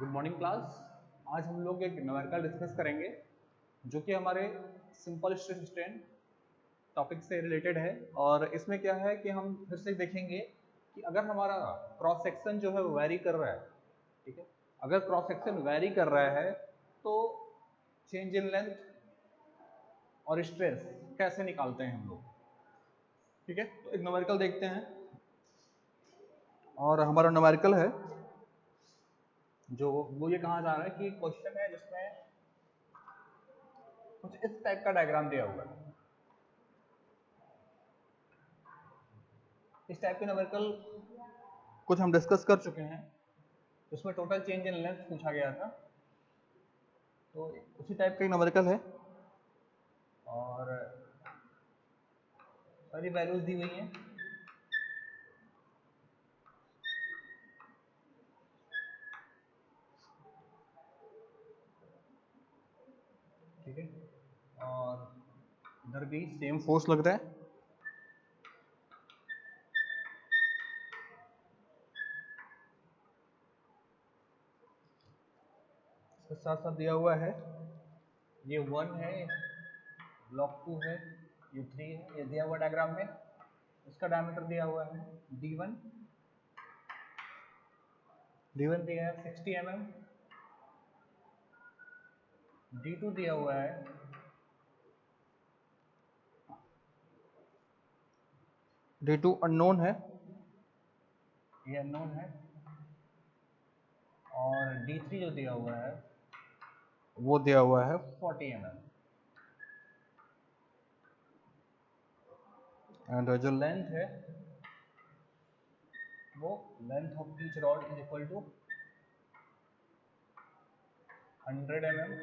Good morning class. आज हम लोग एक न्यूमेरिकल डिस्कस करेंगे जो कि हमारे सिंपल स्ट्रेस स्ट्रेन टॉपिक से रिलेटेड है। और इसमें क्या है कि हम फिर से देखेंगे कि अगर हमारा क्रॉस सेक्शन जो है वो वैरी कर रहा है, ठीक है, अगर क्रॉस सेक्शन वैरी कर रहा है तो चेंज इन लेंथ और स्ट्रेस कैसे निकालते हैं हम लोग। ठीक है, तो एक न्यूमेरिकल देखते हैं और हमारा न्यूमेरिकल है जो वो ये कहा जा रहा है कि क्वेश्चन है जिसमें कुछ इस टाइप का डायग्राम दिया हुआ है। इस टाइप के न्यूमेरिकल कुछ हम डिस्कस कर चुके हैं, उसमें टोटल चेंज इन लेंथ पूछा गया था, तो उसी टाइप का न्यूमेरिकल है और सारी वैल्यूज दी हुई हैं। ठीक है, और इधर भी सेम फोर्स लग रहा है। इसके साथ साथ दिया हुआ है ये 1 है, ब्लॉक 2 है, ये 3 है, ये दिया हुआ डायग्राम में। इसका डायमीटर दिया हुआ है D1 दिया है 60 mm, D2 दिया हुआ है D2 अननोन है, ये अननोन है, और D3 जो दिया हुआ है वो दिया हुआ है 40 mm। एंड जो लेंथ है वो length of each rod is equal to 100 mm,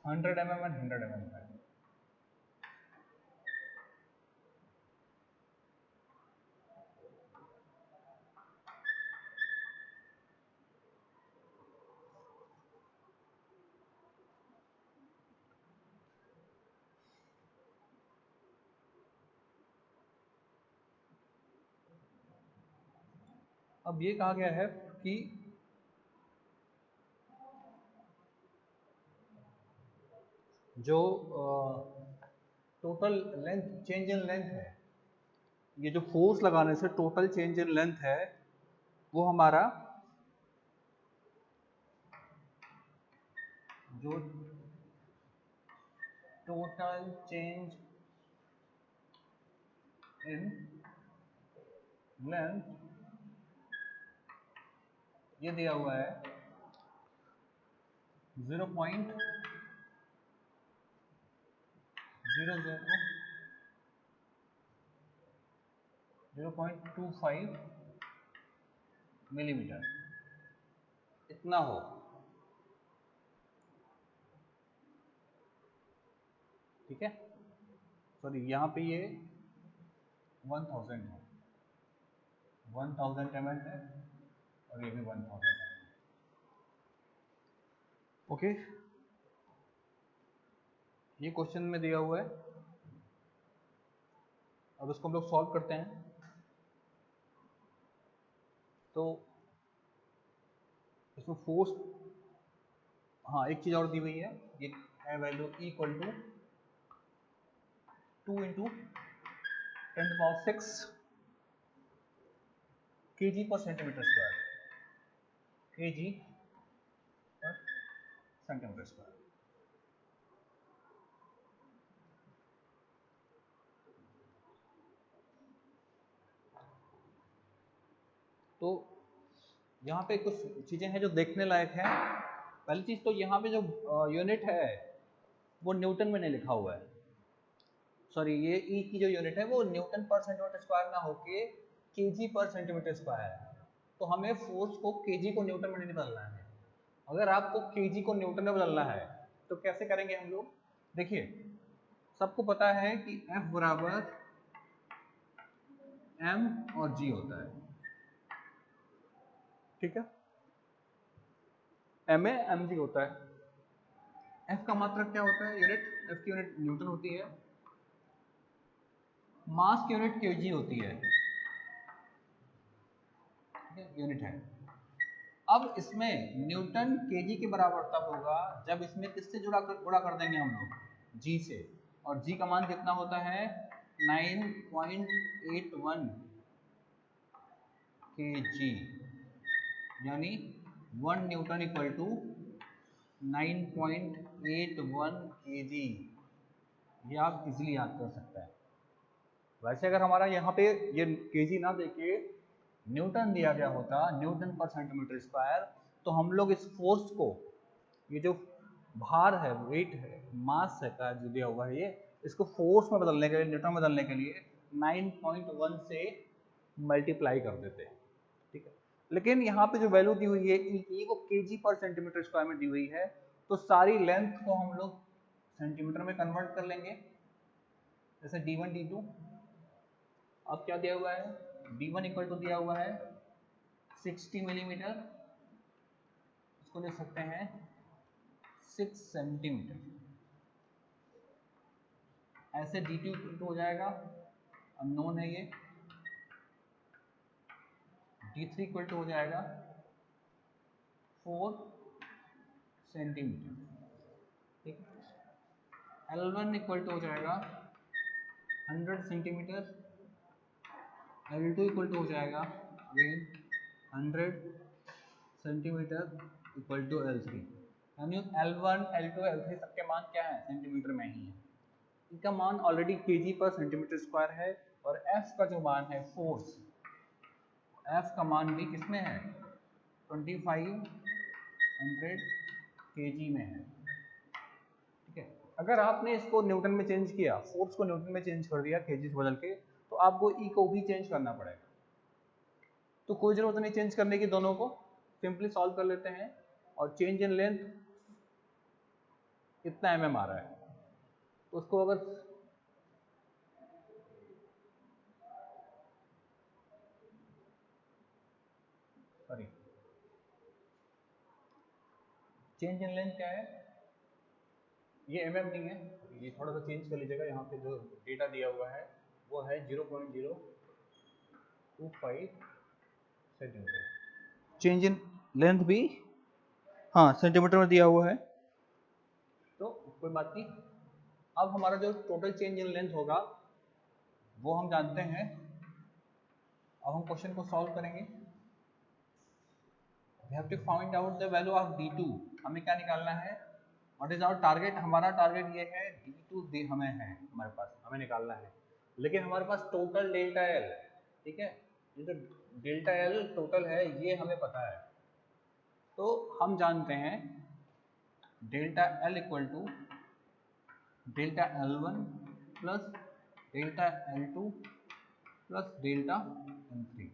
100 mm and 100 mm है। अब ये कहा गया है कि जो total length change in length है, ये जो फोर्स लगाने से टोटल चेंज इन लेंथ है वो हमारा जो टोटल चेंज इन लेंथ ये दिया हुआ है 0.25 मिलीमीटर इतना हो। ठीक है, सॉरी यहाँ पे ये 1000 है, 1000 mm है और ये भी 1000 है। ओके, ये क्वेश्चन में दिया हुआ है। अब इसको हम लोग सॉल्व करते हैं। तो इसमें फोर्स, हाँ एक चीज़ और दी हुई है, ये है value E equal to 2 into 10⁶ kg पर सेंटीमीटर स्क्वायर, kg पर सेंटीमीटर स्क्वायर। तो यहाँ पे कुछ चीज़ें हैं जो देखने लायक हैं। पहली चीज़ तो यहाँ पे जो यूनिट है वो न्यूटन में नहीं लिखा हुआ है, सॉरी ये ई की जो यूनिट है वो न्यूटन पर सेंटीमीटर स्क्वायर ना होके केजी पर सेंटीमीटर स्क्वायर है। तो हमें फोर्स को केजी को न्यूटन में नहीं बदलना है। अगर आपको केजी को न्यूटन में बदलना है तो कैसे करेंगे हम लोग। देखिए, सबको पता है कि F बराबर m और g होता है। ठीक है, ma mg होता है। F का मात्रक क्या होता है, यूनिट, F की यूनिट न्यूटन होती है। मास की यूनिट kg होती है। यूनिट है। अब इसमें न्यूटन केजी के बराबर तब होगा जब इसमें किससे गुणा कर देंगे हम लोग, जी से, और जी का मान कितना होता है 9.81 kg, यानी 1 न्यूटन इक्वल टू 9.81 kg। ये आप इजीली याद कर सकते हैं। वैसे अगर हमारा यहाँ पे ये केजी ना देके न्यूटन दिया गया होता, न्यूटन पर सेंटीमीटर स्क्वायर, तो हम लोग इस फोर्स को, ये जो भार है, वेट है, मास है का जो दिया हुआ है, ये इसको फोर्स में बदलने के लिए, न्यूटन में बदलने के लिए 9.1 से मल्टीप्लाई कर देते हैं, ठीक है। लेकिन यहाँ पे जो वैल्यू दी हुई है ई को केजी पर सेंटीमीटर स्क्वायर में दी हुई है, तो सारी लेंथ को हम लोग सेंटीमीटर में कन्वर्ट कर लेंगे, जैसे d1 d2। अब क्या दिया हुआ है, d1 इक्वल टू दिया हुआ है 60 मिलीमीटर, इसको ले सकते हैं 6 सेंटीमीटर। ऐसे d2 इक्वल टू हो जाएगा, अननोन है ये, d3 इक्वल टू हो जाएगा 4 सेंटीमीटर, ठीक है। L1 इक्वल टू हो जाएगा 100 सेंटीमीटर, L2 इक्वल टू हो जाएगा again 100 centimetre equal to L3, यानी L1, L2, L3 सबके मान क्या है, सेंटीमीटर में ही है। इनका मान ऑलरेडी केजी पर सेंटीमीटर स्क्वायर है, और F का जो मान है फोर्स, F का मान भी किसमें है, 2500 kg में है, ठीक है। अगर आपने इसको न्यूटन में चेंज किया, फोर्स को न्यूटन में चेंज कर दिया केजी से बदल के, तो आपको ई को भी चेंज करना पड़ेगा। तो कोई जरूरत नहीं चेंज करने की, दोनों को सिंपली सॉल्व कर लेते हैं, और चेंज इन लेंथ कितना mm आ रहा है, तो उसको अगर सॉरी चेंज इन लेंथ क्या है, ये mm नहीं है, ये थोड़ा सा चेंज कर लीजिएगा। यहाँ पे जो डेटा दिया हुआ है वो है 0.025 सेंटीमीटर। चेंज इन लेंथ भी हाँ सेंटीमीटर में दिया हुआ है, तो कोई बात नहीं। अब हमारा जो टोटल चेंज इन लेंथ होगा वो हम जानते हैं। अब हम क्वेश्चन को सॉल्व करेंगे। We have to find out the value of d2। हमें क्या निकालना है, व्हाट इज आवर टारगेट, हमारा टारगेट ये है d2 दे हमें है, हमारे पास हमें निकालना है, लेकिन हमारे पास टोटल डेल्टा एल, ठीक है, ये जो डेल्टा एल टोटल है ये हमें पता है। तो हम जानते हैं delta L equal to delta L1 plus delta L2 plus delta L3।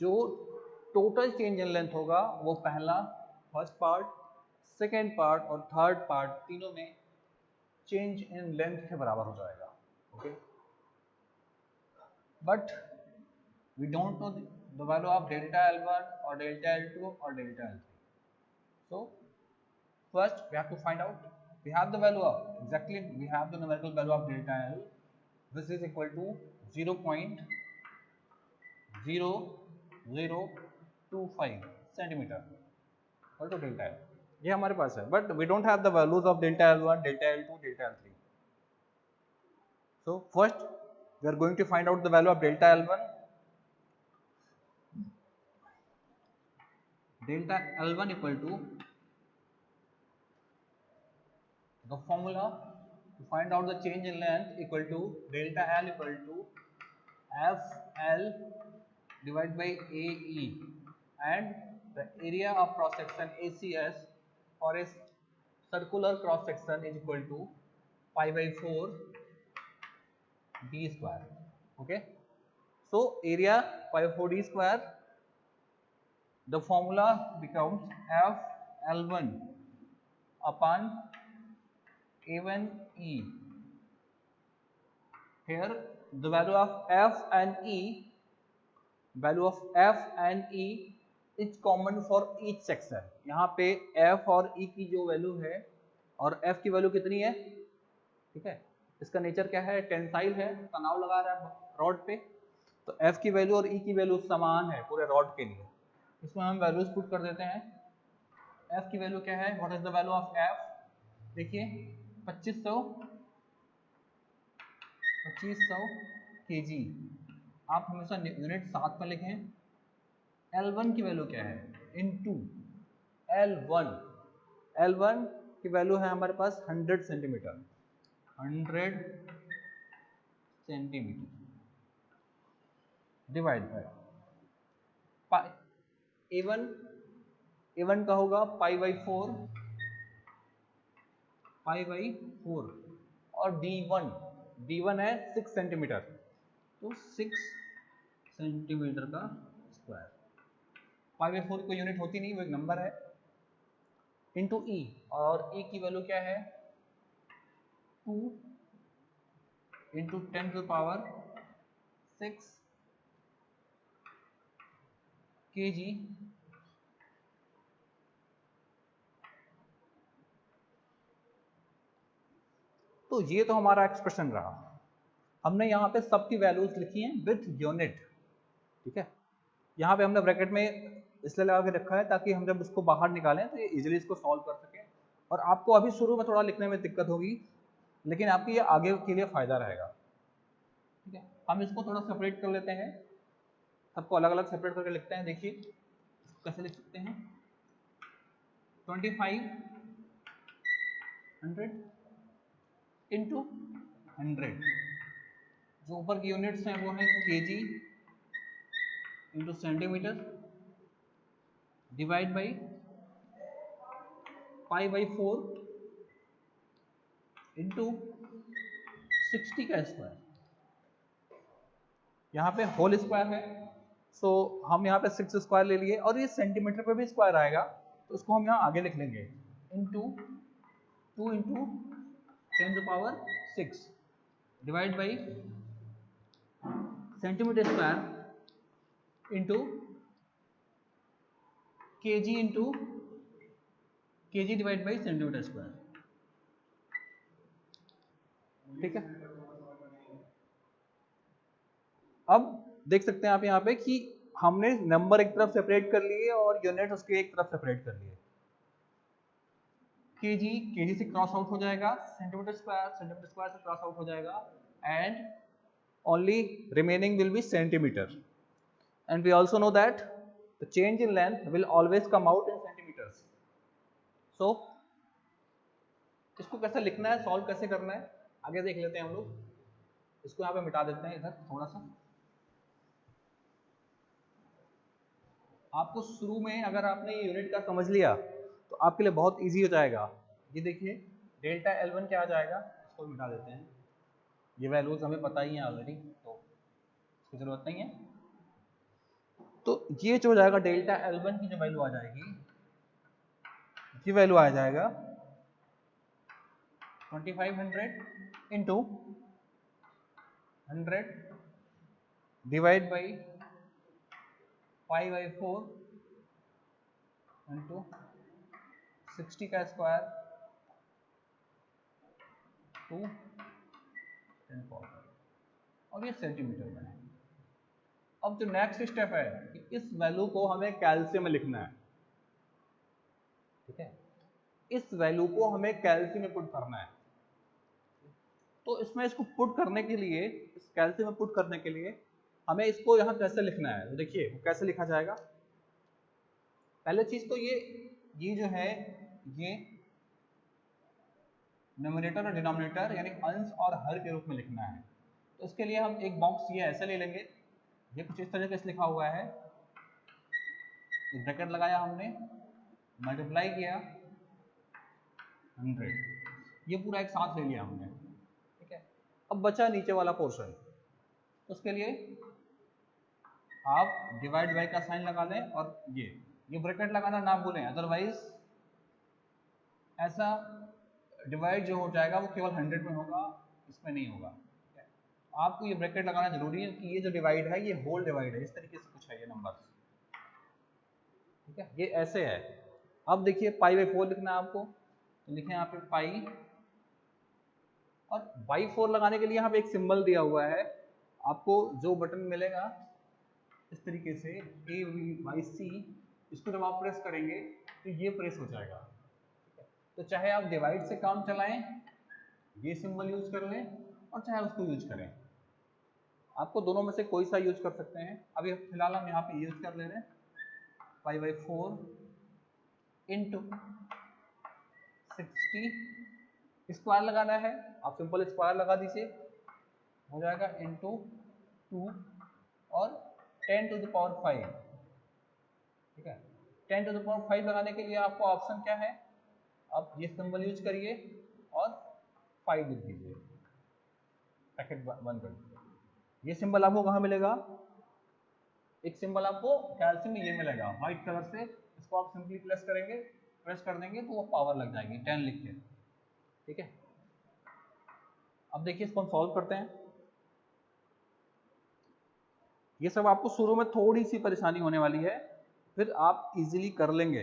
जो टोटल चेंज इन लेंथ होगा वो पहला, फर्स्ट पार्ट, सेकेंड पार्ट और थर्ड पार्ट तीनों में चेंज इन लेंथ के बराबर हो जाएगा, okay. But we don't know the value of delta L1 और डेल्टा L2 और delta L3। So first we have to find out, we have the value of, exactly we have the numerical value of delta L, this is equal to 0.0025 centimeter equal to delta L, ये हमारे पास है, but we don't have the values of delta L1, delta L2, delta L3। so first we are going to find out the value of delta L1। delta L1 equal to, the formula to find out the change in length equal to delta L equal to FL divided by AE, and the area of cross section ACS for a circular cross section is equal to pi by 4 d square, okay। so area pi by 4 d square, the formula becomes FL1 upon A1E, here the value of F and E, value of F and E is common for each section। यहाँ पे F और E की जो value है और F की value कितनी है, ठीक है, इसका नेचर क्या है, टेंसाइल है, तनाव लगा रहा है रॉड पे, तो f की वैल्यू और e की वैल्यू समान है पूरे रॉड के लिए, इसमें हम वैल्यूज पुट कर देते हैं। f की वैल्यू क्या है, what is the value of f, देखिए 2500 kg, आप हमेशा यूनिट साथ में लिखें। L1 की वैल्यू क्या है, इनटू L1, L1 की वैल्यू है हमारे पास 100 centimetre, 100 centimetre divide by A1 का होगा पाई बाई 4 और D1 है 6 सेंटीमीटर, तो 6 सेंटीमीटर का स्क्वायर, पाई बाई 4 कोई यूनिट होती नहीं, वो एक नंबर है, इंटू E, और E की वैल्यू क्या है 2 इंटू 10 टू पावर 6 kg तो ये तो हमारा एक्सप्रेशन रहा। हमने यहाँ पे सबकी वैल्यूज लिखी हैं विथ यूनिट, ठीक है। यहाँ पे हमने ब्रैकेट में इसलिए लगा के रखा है ताकि हम जब इसको बाहर निकालें तो ये इजीली इसको सॉल्व कर सकें, और आपको अभी शुरू में थोड़ा लिखने में दिक्कत होगी, लेकिन आपकी ये आगे के लिए फायदा रहेगा, ठीक है। हम इसको थोड़ा सेपरेट कर लेते हैं, सबको अलग अलग सेपरेट करके लिखते हैं। देखिए कैसे लिख सकते हैं, 2500 इंटू 100, जो ऊपर की यूनिट्स हैं वो है kg into centimetre divide by pi by 4 into 60 का स्क्वायर, यहाँ पे होल स्क्वायर है, सो हम यहाँ पे 6 स्क्वायर ले लिए, और ये सेंटीमीटर पे भी स्क्वायर आएगा तो उसको हम यहाँ आगे लिख लेंगे, into 2 into 10 to power 6 divide by centimetre square into kg into kg divide by centimetre square, ठीक है। अब देख सकते हैं आप यहाँ पे कि हमने नंबर एक तरफ सेपरेट कर लिए और यूनिट उसके एक तरफ सेपरेट कर लिए। kg से क्रॉस आउट हो जाएगा, सेंटीमीटर स्क्वायर से क्रॉस आउट हो जाएगा, and only remaining will be centimeter, and we also know that the change in length will always come out in centimeters. So इसको कैसे लिखना है, सॉल्व कैसे करना है, आगे देख लेते हैं हम लोग। इसको यहाँ पे मिटा देते हैं इधर थोड़ा सा। आपको शुरू में अगर आपने ये यूनिट का समझ लिया तो आपके लिए बहुत इजी हो जाएगा। ये देखिए डेल्टा L1 क्या आ जाएगा, इसको मिटा देते हैं, ये वैल्यूज हमें पता ही है ऑलरेडी, तो इसकी जरूरत नहीं है। तो ये जो हो जाएगा डेल्टा L1 की जो वैल्यू आ जाएगी, ये वैल्यू आ जाएगा 2500 into 100 divide by pi by 4 into 60 का स्क्वायर टू 10 पावर, और ये सेंटीमीटर में है। अब जो नेक्स्ट स्टेप है कि इस वैल्यू को हमें कैल्शियम में लिखना है, ठीक है। इस वैल्यू को हमें कैल्शियम में पुट करना है, तो इसमें इसको पुट करने के लिए, इस कैल्शियम में पुट करने के लिए हमें इसको यहाँ कैसे लिखना है, तो देखिए वो कैसे लिखा जाएगा। पहले चीज तो ये जो है ये न्यूमरेटर और डिनोमिनेटर यानी अंश और हर के रूप में लिखना है। तो इसके लिए हम एक बॉक्स ये ऐसे ले लेंगे, ये कुछ इस तरीके से लिखा हुआ है, एक ब्रैकेट लगाया हमने, मल्टीप्लाई किया 100, ये पूरा एक साथ ले लिया हमने, ठीक है। अब बचा नीचे वाला पोर्शन, उसके लिए आप डिवाइड बाई का साइन लगा लें, और ये ब्रैकेट लगाना ना भूलें, अदरवाइज ऐसा डिवाइड जो हो जाएगा वो केवल 100 में होगा, इसमें नहीं होगा। आपको ये ब्रैकेट लगाना जरूरी है कि ये जो डिवाइड है ये होल डिवाइड है, इस तरीके से कुछ है ये नंबर, ठीक है। ये ऐसे है। अब देखिए पाई बाई 4 लिखना है आपको, तो लिखें यहाँ पे पाई, और बाई 4 लगाने के लिए यहाँ पे एक सिंबल दिया हुआ है, आपको जो बटन मिलेगा इस तरीके से ए बी बाई सी, इसको जब आप प्रेस करेंगे तो ये प्रेस हो जाएगा। तो चाहे आप डिवाइड से काम चलाएं, ये सिंबल यूज कर लें, और चाहे उसको यूज करें, आपको दोनों में से कोई सा यूज कर सकते हैं। अभी फिलहाल हम यहाँ पे यूज कर ले रहे हैं 5/4 इंटू 60, स्क्वायर लगाना है, आप सिंपल स्क्वायर लगा दीजिए, हो जाएगा इंटू 2 और 10⁵, ठीक है। 10⁵ लगाने के लिए आपको ऑप्शन क्या है, आप ये सिंबल यूज करिए और 5 लिख दीजिए, ब्रैकेट बंद कर दीजिए। ये सिंबल आपको कहाँ मिलेगा, एक सिंबल आपको कैल्शियम में ये मिलेगा व्हाइट कलर से, इसको आप सिंपली प्रेस कर देंगे तो वो पावर लग जाएगी 10 लिख के, ठीक है। अब देखिए इसको हम सॉल्व करते हैं। ये सब आपको शुरू में थोड़ी सी परेशानी होने वाली है, फिर आप इजीली कर लेंगे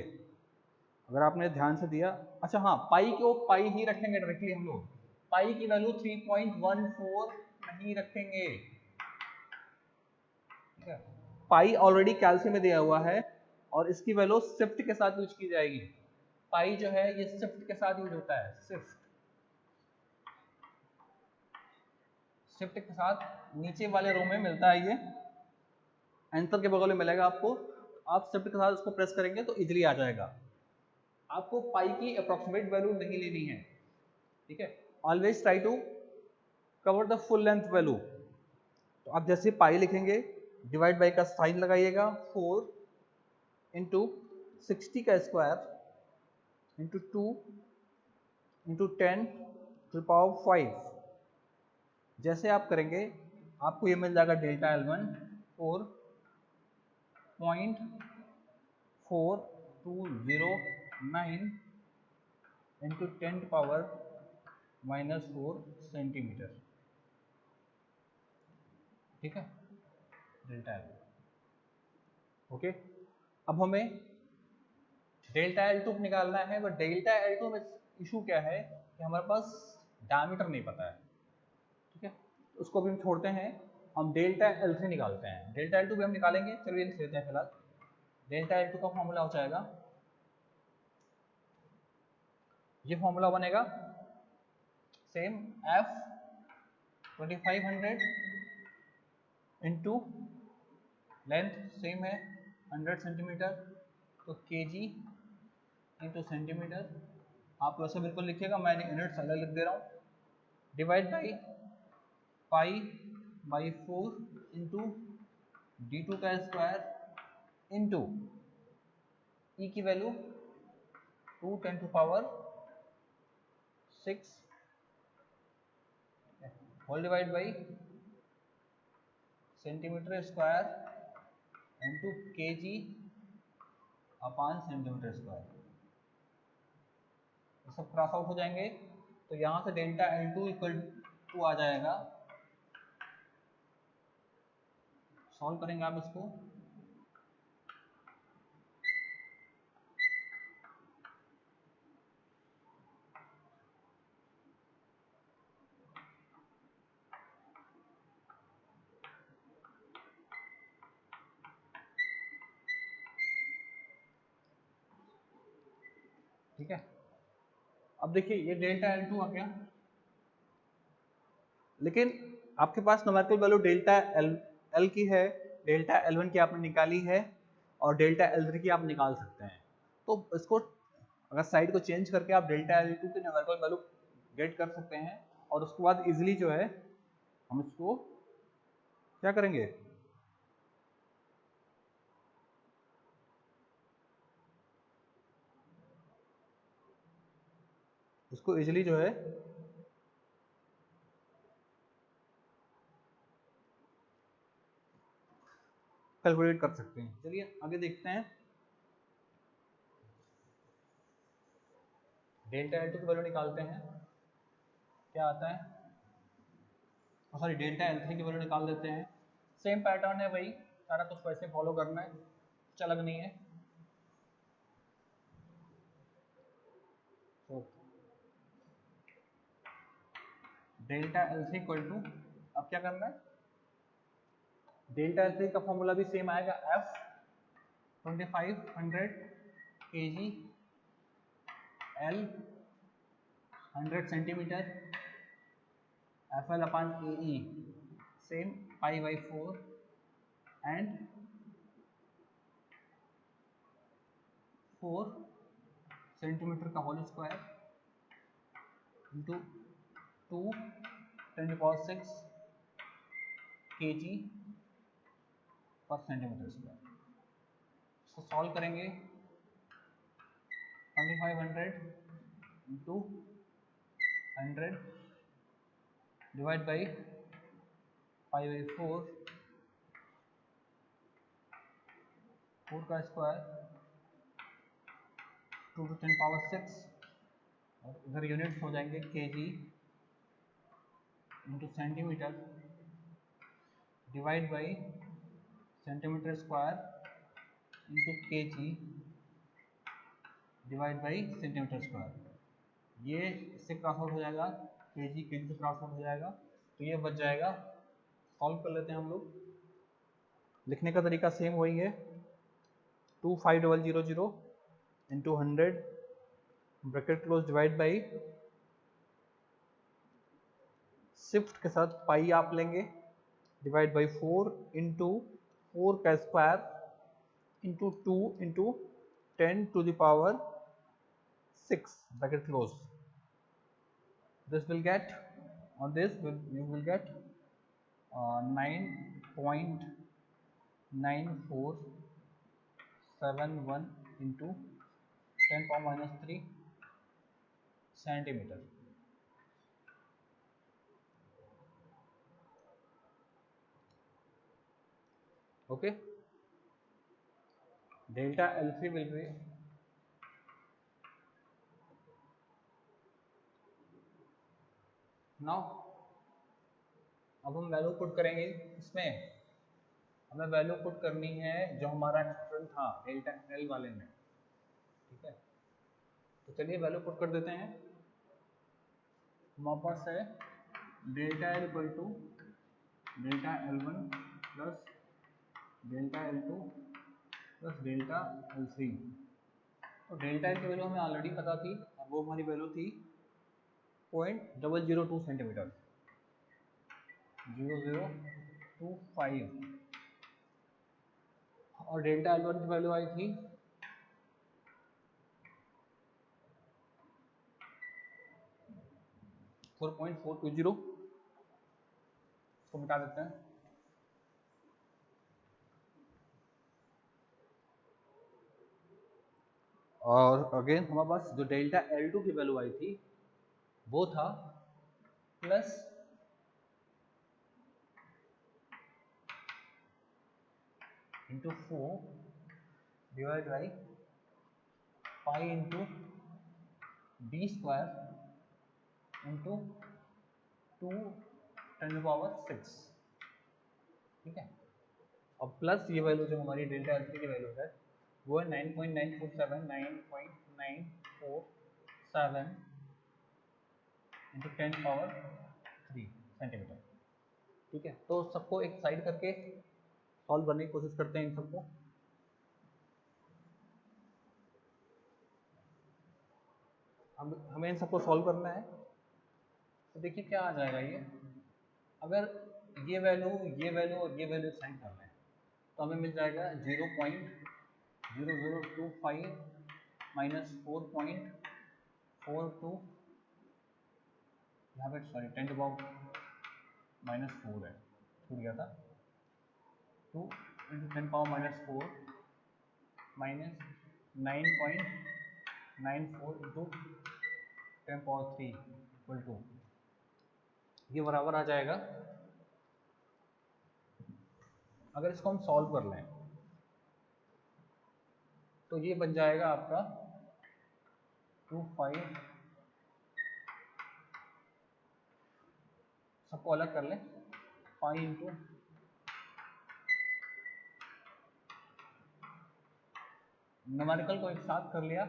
अगर आपने ध्यान से दिया। अच्छा हाँ, पाई को पाई ही रखेंगे डायरेक्टली हम लोग, पाई की वैल्यू 3.14 नहीं रखेंगे, ठीक है। पाई ऑलरेडी कैल्शियम में दिया हुआ है और इसकी वैल्यू शिफ्ट के साथ यूज की जाएगी। पाई जो है ये शिफ्ट के साथ यूज होता है, शिफ्ट के साथ नीचे वाले रो में मिलता है, ये आंसर के बगल में मिलेगा आपको, आप शिफ्ट के साथ इसको प्रेस करेंगे तो इजीली आ जाएगा। आपको पाई की अप्रोक्सीमेट वैल्यू नहीं लेनी है, ठीक है। Always try to cover the full length value. तो आप जैसे पाई लिखेंगे, डिवाइड बाई का साइन लगाइएगा, 4 इंटू 60 का स्क्वायर इंटू 2 इंटू 10⁵. जैसे आप करेंगे आपको ये मिल जाएगा डेल्टा L1 4.4209 इंटू 10⁻⁻4 सेंटीमीटर, ठीक है, डेल्टा L। ओके, अब हमें डेल्टा L2 निकालना है, बट डेल्टा L2 में इशू क्या है कि हमारे पास डायमीटर नहीं पता है, ठीक है। उसको भी हम छोड़ते हैं, हम डेल्टा L3 निकालते हैं। डेल्टा L2 भी हम निकालेंगे, चलिए लिख लेते हैं फिलहाल। डेल्टा L2 का फॉर्मूला हो जाएगा, ये फॉर्मूला बनेगा same, F 2500 into length same है 100 सेंटीमीटर, तो kg इंटू सेंटीमीटर, आप वैसे बिल्कुल लिखिएगा, मैं यूनिट्स अलग लिख दे रहा हूँ, डिवाइड बाई π/4 इंटू d2 का स्क्वायर इंटू ई की value 2 10⁶ whole divide by centimetre square into kg upon centimetre square. ये सब क्रॉस आउट हो जाएंगे, तो यहाँ से डेल्टा L2 इक्वल टू आ जाएगा, सॉल्व करेंगे आप इसको, ठीक है। अब देखिए ये डेल्टा L2 आ गया, लेकिन आपके पास न्यूमेरिकल वैल्यू डेल्टा L की है, डेल्टा L1 की आपने निकाली है और डेल्टा L3 की आप निकाल सकते हैं। तो इसको अगर साइड को चेंज करके आप डेल्टा L2 की न्यूमेरिकल वैल्यू गेट कर सकते हैं, और उसके बाद इजीली जो है हम इसको क्या करेंगे, इसको इजीली जो है कैलकुलेट कर सकते हैं। चलिए आगे देखते हैं, डेल्टा L2 की वैल्यू निकालते हैं, क्या आता है, सॉरी डेल्टा L3 की वैल्यू निकाल देते हैं। सेम पैटर्न है भाई, सारा कुछ वैसे फॉलो करना है, कुछ अलग नहीं है। तो डेल्टा L3 इक्वल टू, अब क्या करना है, डेल्टा L3 का फॉर्मूला भी सेम आएगा, F 2500 kg L 100 centimetre FL upon AE same pi by 4 and 4 centimetre का होल स्क्वायर इंटू 2 10⁶ kg पर सेंटीमीटर स्क्वायर। इसको सॉल्व करेंगे 2500 into 100 divide by pi by 4 का स्क्वायर 2 to 10⁶ और इधर यूनिट्स हो जाएंगे kg into centimetre divide by centimetre square into kg divide by centimetre square. ये इससे क्रॉस आउट हो जाएगा, kg से क्रॉस आउट हो जाएगा, तो ये बच जाएगा। सॉल्व कर लेते हैं हम लोग। लिखने का तरीका सेम वही है, 25000 into 100 bracket close divide by shift के साथ पाई आप लेंगे डिवाइड बाई 4 इंटू 4 का square into 2 into 10⁶ bracket close. This will get on this you will get 9.9471 into 10⁻³ centimetre. Okay, delta L3 will be now। अब हम value put करेंगे, इसमें हमें वैल्यू पुट करनी है जो हमारा एक्सप्रेशन था डेल्टा L वाले में, ठीक है। तो चलिए वैल्यू पुट कर देते हैं। हमारे पास है delta L equal to delta L1 plus delta L2 plus delta L3। तो डेल्टा L की वैल्यू हमें ऑलरेडी पता थी, और वो हमारी वैल्यू थी 0.002 सेंटीमीटर 0025, और डेल्टा L1 की वैल्यू आई थी 4.420। इसको मिटा देते हैं। और अगेन हमारे पास जो डेल्टा L2 की वैल्यू आई थी वो था plus into 4 divide by pi into d square into 2 10⁶, ठीक है। और प्लस ये वैल्यू जो हमारी डेल्टा L3 की वैल्यू है वो है 9.947 इंटू 10⁻³ सेंटीमीटर, ठीक है। तो सबको एक साइड करके सॉल्व करने की कोशिश करते हैं इन सबको। हमें इन सबको सॉल्व करना है। तो देखिए क्या आ जाएगा ये, अगर ये वैल्यू और ये वैल्यू साइन कर लें तो हमें मिल जाएगा 0.0025 माइनस 4.42, यहाँ पे सॉरी 10⁻⁻⁴ है, छूट गया था, 2 इंटू 10⁻⁻⁴ माइनस 9.94 इंटू 10⁻³ इक्वल टू, ये बराबर आ जाएगा। अगर इसको हम सॉल्व कर लें तो ये बन जाएगा आपका 25, सबको अलग कर लें, पाई इंटू न्यूमेरिकल को एक साथ कर लिया,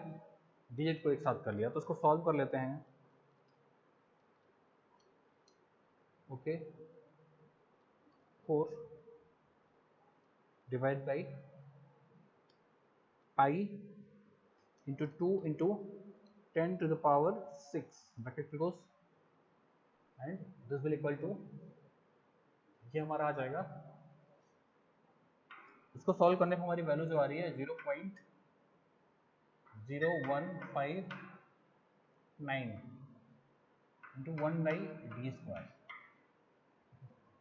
डिजिट को एक साथ कर लिया, तो इसको सॉल्व कर लेते हैं। Okay 4 divide by pi into 2 into 10 to the power 6 bracket close and this will equal to, ये हमारा आ जाएगा, इसको सॉल्व करने पर हमारी वैल्यू जो आ रही है 0.0159 इंटू 1/d²।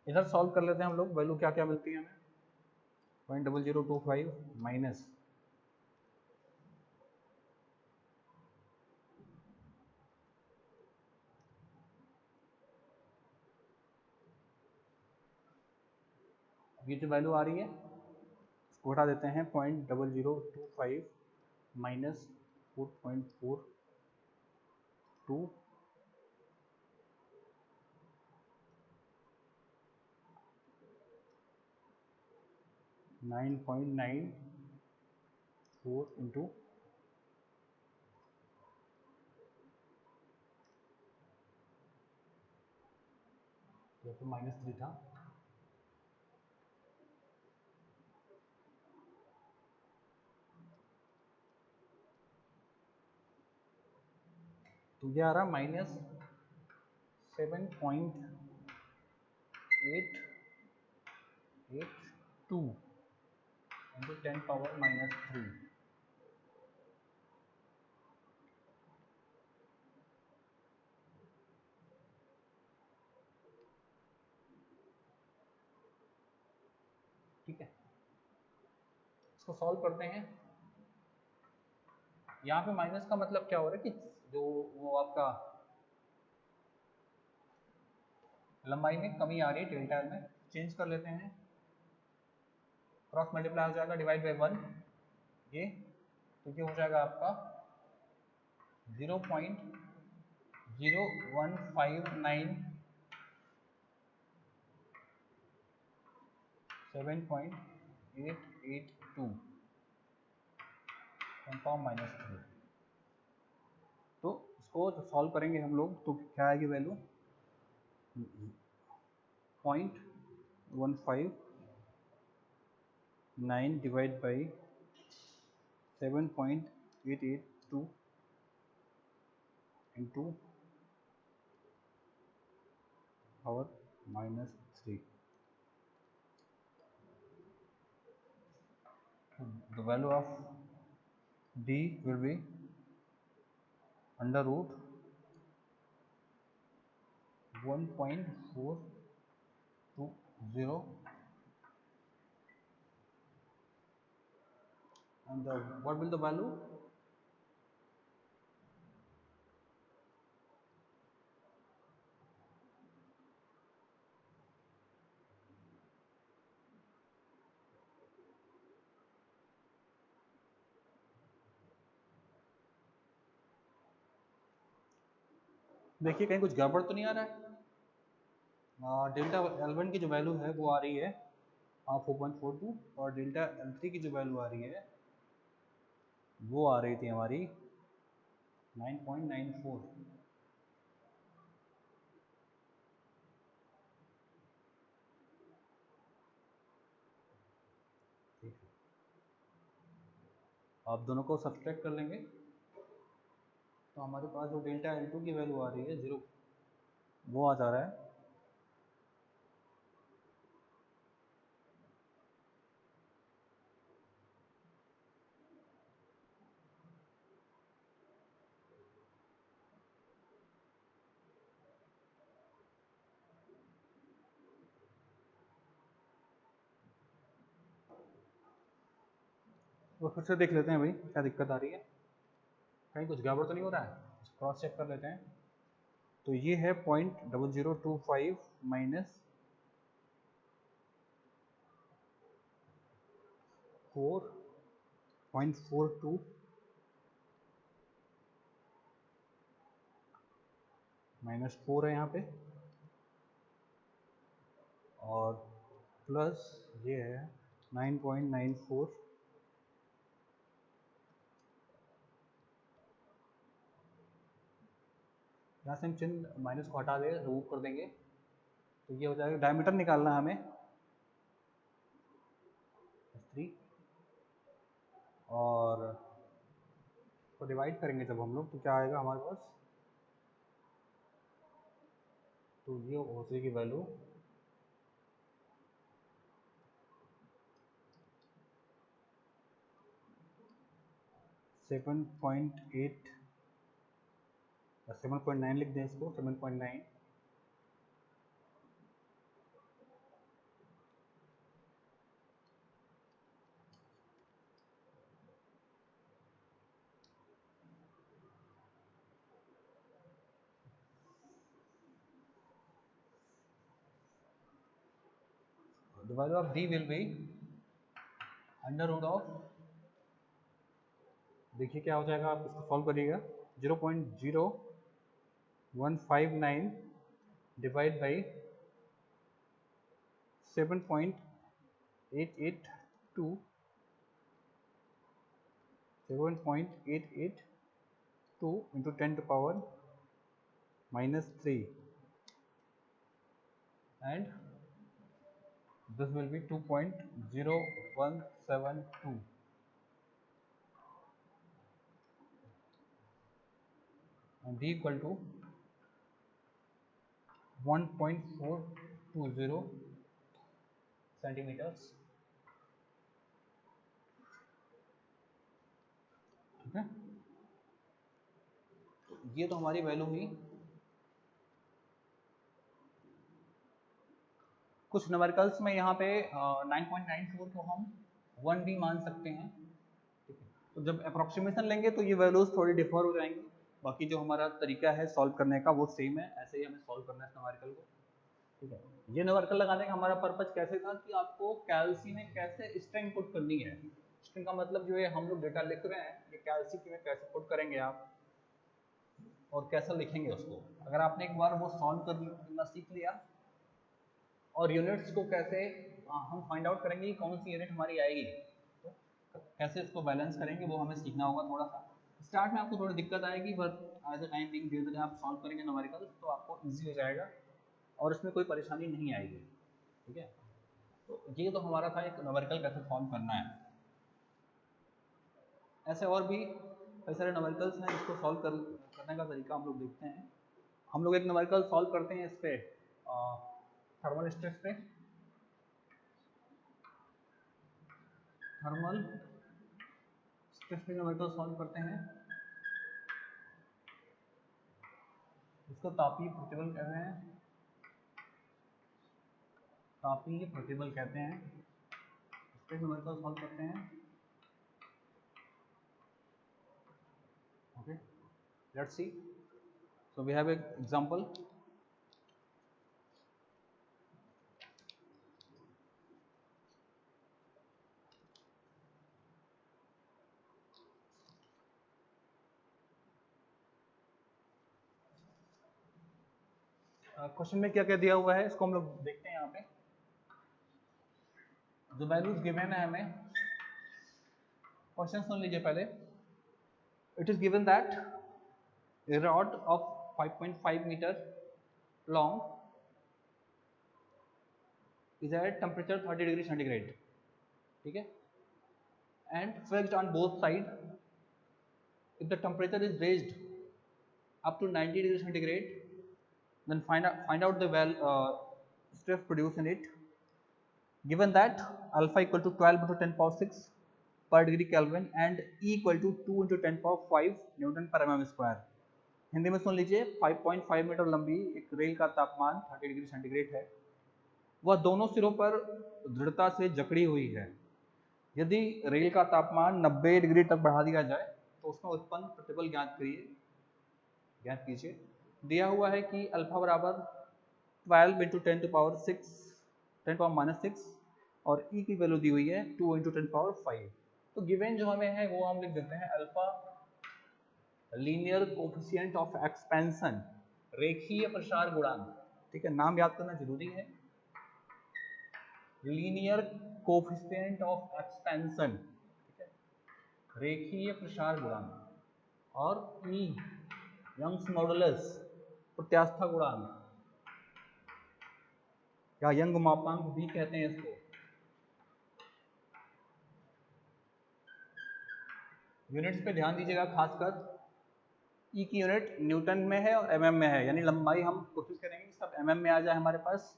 इधर सॉल्व कर लेते हैं हम लोग, वैल्यू क्या क्या मिलती है हमें, 0.0025 माइनस ये जो वैल्यू आ रही है इसको उठा देते हैं, 0.0025 माइनस 4.42 9.94 इंटू तो -3 था, तो ये आ रहा -7.882 इंटू 10 पावर -3। ठीक है, इसको सॉल्व करते हैं। यहाँ पे माइनस का मतलब क्या हो रहा है कि जो वो आपका लंबाई में कमी आ रही है डेल्टा एल में, चेंज कर लेते हैं, क्रॉस मल्टीप्लाई हो जाएगा डिवाइड बाई 1 ये, तो ये हो जाएगा आपका 0.0159 7.882 -3। तो इसको सॉल्व करेंगे हम लोग तो क्या आएगी value, 0.159 divide by 7.882 into power -3। The value of d will be under root 1.420 and what will the value, देखिए कहीं कुछ गड़बड़ तो नहीं आ रहा है। डेल्टा L1 की जो वैल्यू है वो आ रही है 4.42 और डेल्टा L3 की जो वैल्यू आ रही है वो आ रही थी हमारी 9.94। आप दोनों को सब्सट्रैक्ट कर लेंगे तो हमारे पास जो डेल्टा L2 की वैल्यू आ रही है 0 वो आ जा रहा है वो फिर से देख लेते हैं भाई क्या दिक्कत आ रही है, कहीं कुछ गड़बड़ तो नहीं हो रहा है, क्रॉस चेक कर लेते हैं। तो ये है 0.0025 माइनस 4.42 -4 है यहाँ पे और प्लस ये है 9.94 यहाँ से हम चिन्ह माइनस को हटा दे रिमूव कर देंगे तो ये हो जाएगा, डायमीटर निकालना है हमें, 3 और तो डिवाइड करेंगे जब हम लोग तो क्या आएगा हमारे पास, तो ये O3 की वैल्यू 7.8 7.9 लिख दें इसको, 7.9 the value of d will be under root of, देखिए क्या हो जाएगा, आप इसको सॉल्व करिएगा, 0.0159 divide by 7.882 into 10 to power -3 and this will be 2.0172 and d equal to 1.420 centimetres. ठीक है, ये तो हमारी वैल्यू हुई। कुछ न्यूमेरिकल्स में यहाँ पे 9.94 को हम 1D मान सकते हैं। ठीक है, तो जब अप्रोक्सीमेशन लेंगे तो ये वैल्यूज थोड़ी डिफर हो जाएंगी, बाकी जो हमारा तरीका है सॉल्व करने का वो सेम है, ऐसे ही हमें सॉल्व करना है इस न्यूमेरिकल को। ठीक है, ये न्यूमेरिकल लगाने का हमारा पर्पज कैसे था कि आपको कैलसी में कैसे स्ट्रिंग पुट करनी है। स्ट्रिंग का मतलब जो है हम लोग डेटा लिख रहे हैं, ये कैलसी में कैसे पुट करेंगे आप और कैसे लिखेंगे उसको। अगर आपने एक बार वो सॉल्व करना सीख लिया और यूनिट्स को कैसे हम फाइंड आउट करेंगे कि कौन सी यूनिट हमारी आएगी, तो कैसे इसको बैलेंस करेंगे वो हमें सीखना होगा थोड़ा सा। स्टार्ट में आपको थोड़ी दिक्कत आएगी, but as a time being धीरे धीरे आप सॉल्व करेंगे न्यूमेरिकल तो आपको ईजी हो जाएगा और इसमें कोई परेशानी नहीं आएगी। ठीक है, तो ये तो हमारा था एक न्यूमेरिकल कैसे सॉल्व करना है। ऐसे और भी कई सारे न्यूमेरिकल्स हैं जिसको सॉल्व करने का तरीका हम लोग देखते हैं। हम लोग एक न्यूमेरिकल सॉल्व करते हैं इस पे थर्मल स्ट्रेस पे, थर्मल स्ट्रेस पे न्यूमेरिकल सॉल्व करते हैं, इसको तापीय प्रतिबल कहते हैं, तापीय प्रतिबल कहते हैं। इस पे न्यूमेरिकल सॉल्व करते हैं। Okay, let's see, so we have an example. Question में क्या क्या दिया हुआ है इसको हम लोग देखते हैं। यहाँ पे जो वैल्यूज गिवन है हमें, क्वेश्चन सुन लीजिए पहले। It is given that a rod of 5.5 meter long is at temperature 30 degree centigrade, ठीक है, and fixed on both sides. If the temperature is raised up to 90 degree centigrade, then find out the stress produced in it. Given that alpha equal to 12 into 10 power 6 per degree Kelvin and E equal to 2 into 10 power 5 Newton per mm square. Hindi में सुन लीजिए, 5.5 metre लंबी एक rail का तापमान 30 degree centigrade है, वह दोनों सिरों पर दृढ़ता से जकड़ी हुई है। यदि रेल का तापमान 90 डिग्री तक बढ़ा दिया जाए तो उसमें उत्पन्न प्रतिबल ज्ञात कीजिए। दिया हुआ है कि अल्फा बराबर 12 इंटू 10 टू पावर 6 और ई की वैल्यू दी हुई है 2 इंटू 10 पावर 5। तो गिवन जो हमें है वो हम लिख देते हैं alpha linear coefficient of expansion, रेखीय प्रसार गुणांक। ठीक है, नाम याद करना जरूरी है, लीनियर कोफिशिएंट ऑफ एक्सपेंशन, ठीक है, रेखीय प्रसार गुणांक, और ई यंग्स मॉडुलस प्रत्यास्था गुणांक या यंग मापांक भी कहते हैं इसको। यूनिट्स पे ध्यान दीजिएगा, खासकर ई की यूनिट न्यूटन में है और एमएम में है, यानी लंबाई हम कोशिश करेंगे कि सब एमएम में आ जाए हमारे पास।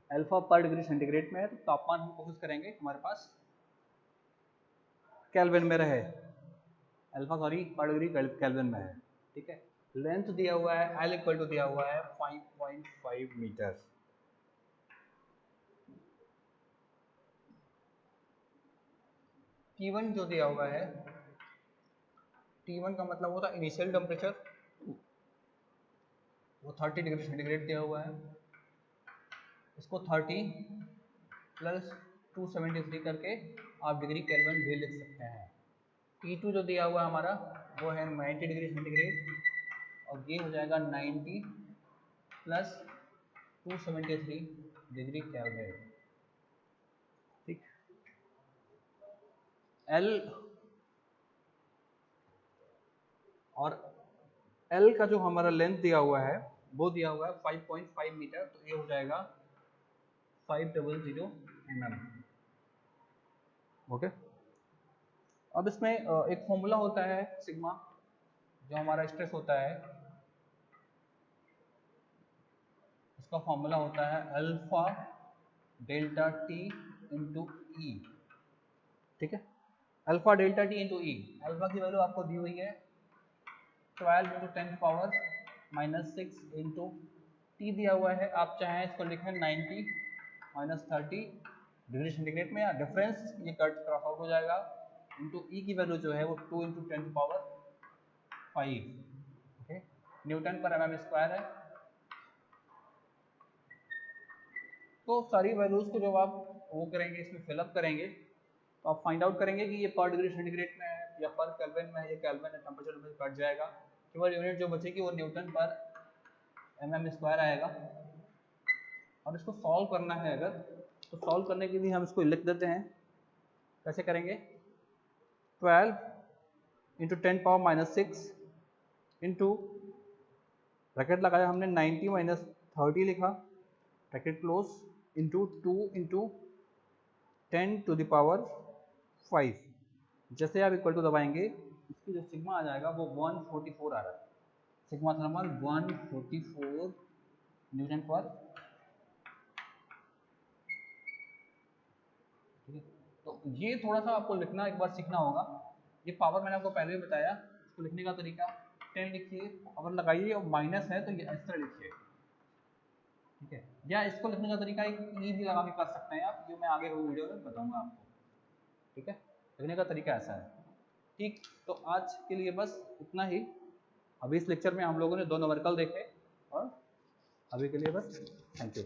अल्फा पर डिग्री सेंटीग्रेड में है तो तापमान हम कोशिश करेंगे हमारे पास केल्विन में रहे, अल्फा सॉरी पर डिग्री केल्विन में है, ठीक है। लेंथ दिया हुआ है एल इक्वल टू दिया हुआ है 5.5 मीटर। T1 जो दिया हुआ है, T1 का मतलब होता है इनिशियल टेम्परेचर, वो 30 डिग्री सेंटीग्रेड दिया हुआ है। इसको 30 प्लस 273 करके आप डिग्री केल्विन भी लिख सकते हैं। T2 जो दिया हुआ है हमारा वो है 90 डिग्री सेंटीग्रेड और ये हो जाएगा 90 प्लस 273 डिग्री केल्विन, ठीक। L और L का जो हमारा लेंथ दिया हुआ है वो दिया हुआ है 5.5 मीटर, तो ये हो जाएगा 500 mm, ओके। अब इसमें एक फॉर्मूला होता है सिग्मा, जो हमारा स्ट्रेस होता है, उसका फॉर्मूला होता है अल्फा डेल्टा टी इंटू ई, ठीक है। अल्फा डेल्टा टी इंटू ई, अल्फा की वैल्यू आपको दी हुई है 12 इंटू 10 पावर -6 इंटू टी दिया हुआ है, आप चाहें इसको लिखें 90 -30 डिग्री सेंटीग्रेड में, या डिफरेंस ये कट क्रॉस आउट हो जाएगा, इंटू ई की वैल्यू जो है वो 2 इंटू 10 पावर 5, ओके, न्यूटन पर mm स्क्वायर है। तो सारी वैल्यूज को जब आप वो करेंगे, इसमें फिलअप करेंगे, तो आप फाइंड आउट करेंगे कि ये पर डिग्री सेंटीग्रेड में है या पर केल्विन में है, ये केल्विन है, टेम्परेचर में कट जाएगा, केवल यूनिट जो बचेगी वो न्यूटन पर mm स्क्वायर आएगा। और इसको सॉल्व करना है अगर, तो सॉल्व करने के लिए हम इसको लिख देते हैं, कैसे करेंगे, 12 इंटू 10 पावर -6 इंटू ब्रैकेट लगाया हमने 90 -30 लिखा, bracket close, into 2 into 10 to the power 5। जैसे आप इक्वल टू दबाएंगे, इसकी जो सिग्मा आ जाएगा वो 144 आ रहा है, सिग्मा थर्मल 144 न्यूटन पर, ठीक है। तो ये थोड़ा सा आपको लिखना एक बार सीखना होगा, ये पावर मैंने आपको पहले भी बताया, इसको लिखने का तरीका 10 लिखिए, पावर लगाइए और माइनस है तो ये इस तरह लिखिए, ठीक है। या इसको लिखने का तरीका एक ई भी लगा के कर सकते हैं आप, जो मैं आगे हुई वीडियो में बताऊंगा आपको, ठीक है। लिखने का तरीका ऐसा है, ठीक। तो आज के लिए बस इतना ही। अभी इस लेक्चर में हम लोगों ने 2 न्यूमेरिकल देखे और अभी के लिए बस थैंक यू।